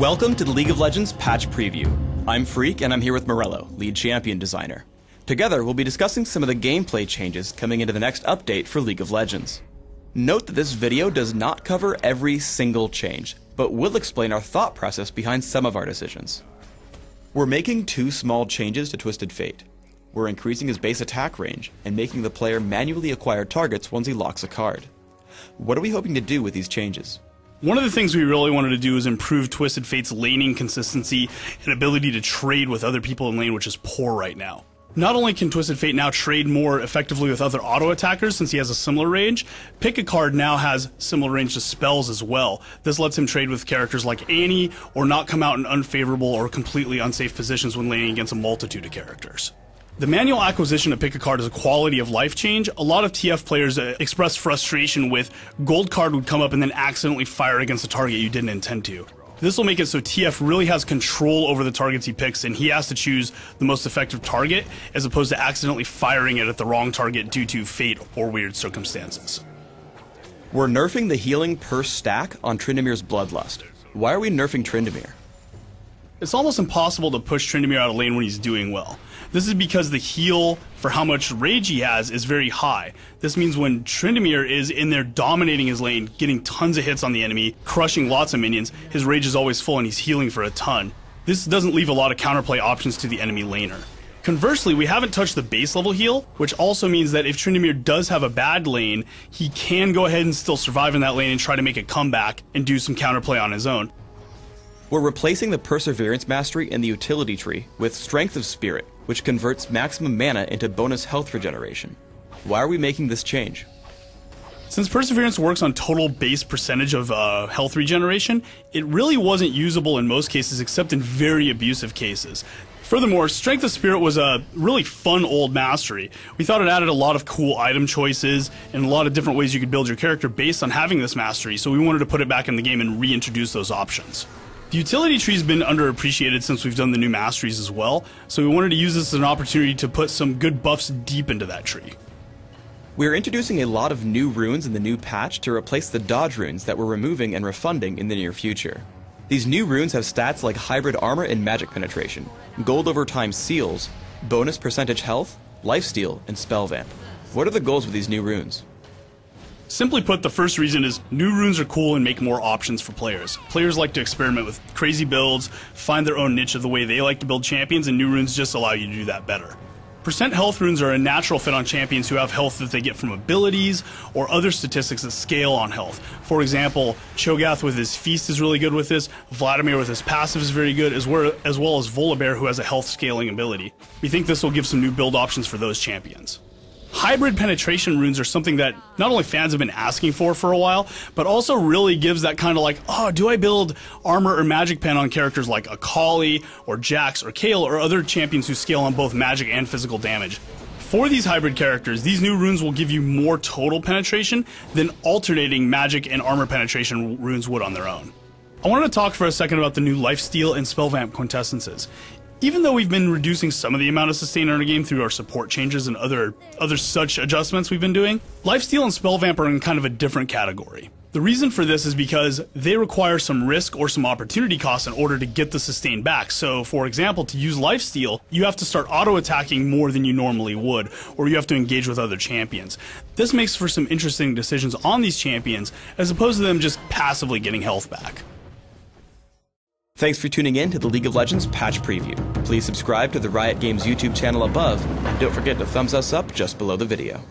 Welcome to the League of Legends Patch Preview. I'm Freak and I'm here with Morello, lead champion designer. Together we'll be discussing some of the gameplay changes coming into the next update for League of Legends. Note that this video does not cover every single change, but will explain our thought process behind some of our decisions. We're making two small changes to Twisted Fate. We're increasing his base attack range and making the player manually acquire targets once he locks a card. What are we hoping to do with these changes? One of the things we really wanted to do is improve Twisted Fate's laning consistency and ability to trade with other people in lane, which is poor right now. Not only can Twisted Fate now trade more effectively with other auto attackers since he has a similar range, Pick a Card now has similar range to spells as well. This lets him trade with characters like Ahri or not come out in unfavorable or completely unsafe positions when laning against a multitude of characters. The manual acquisition of Pick a Card is a quality of life change. A lot of TF players express frustration with gold card would come up and then accidentally fire against a target you didn't intend to. This will make it so TF really has control over the targets he picks, and he has to choose the most effective target as opposed to accidentally firing it at the wrong target due to fate or weird circumstances. We're nerfing the healing per stack on Tryndamere's Bloodlust. Why are we nerfing Tryndamere? It's almost impossible to push Tryndamere out of lane when he's doing well. This is because the heal for how much rage he has is very high. This means when Tryndamere is in there dominating his lane, getting tons of hits on the enemy, crushing lots of minions, his rage is always full and he's healing for a ton. This doesn't leave a lot of counterplay options to the enemy laner. Conversely, we haven't touched the base level heal, which also means that if Tryndamere does have a bad lane, he can go ahead and still survive in that lane and try to make a comeback and do some counterplay on his own. We're replacing the Perseverance Mastery in the utility tree with Strength of Spirit, which converts maximum mana into bonus health regeneration. Why are we making this change? Since Perseverance works on total base percentage of health regeneration, it really wasn't usable in most cases except in very abusive cases. Furthermore, Strength of Spirit was a really fun old mastery. We thought it added a lot of cool item choices and a lot of different ways you could build your character based on having this mastery, so we wanted to put it back in the game and reintroduce those options. The utility tree has been underappreciated since we've done the new masteries as well, so we wanted to use this as an opportunity to put some good buffs deep into that tree. We're introducing a lot of new runes in the new patch to replace the dodge runes that we're removing and refunding in the near future. These new runes have stats like hybrid armor and magic penetration, gold over time seals, bonus percentage health, lifesteal, and spell vamp. What are the goals with these new runes? Simply put, the first reason is new runes are cool and make more options for players. Players like to experiment with crazy builds, find their own niche of the way they like to build champions, and new runes just allow you to do that better. Percent health runes are a natural fit on champions who have health that they get from abilities or other statistics that scale on health. For example, Cho'Gath with his feast is really good with this, Vladimir with his passive is very good, as well as Volibear who has a health scaling ability. We think this will give some new build options for those champions. Hybrid penetration runes are something that not only fans have been asking for a while, but also really gives that kind of like, oh, do I build armor or magic pen on characters like Akali or Jax or Kayle or other champions who scale on both magic and physical damage? For these hybrid characters, these new runes will give you more total penetration than alternating magic and armor penetration runes would on their own. I wanted to talk for a second about the new lifesteal and spell vamp quintessences. Even though we've been reducing some of the amount of sustain in our game through our support changes and other such adjustments we've been doing, lifesteal and spell vamp are in kind of a different category. The reason for this is because they require some risk or some opportunity costs in order to get the sustain back. So, for example, to use lifesteal, you have to start auto-attacking more than you normally would, or you have to engage with other champions. This makes for some interesting decisions on these champions, as opposed to them just passively getting health back. Thanks for tuning in to the League of Legends Patch Preview. Please subscribe to the Riot Games YouTube channel above, and don't forget to thumbs us up just below the video.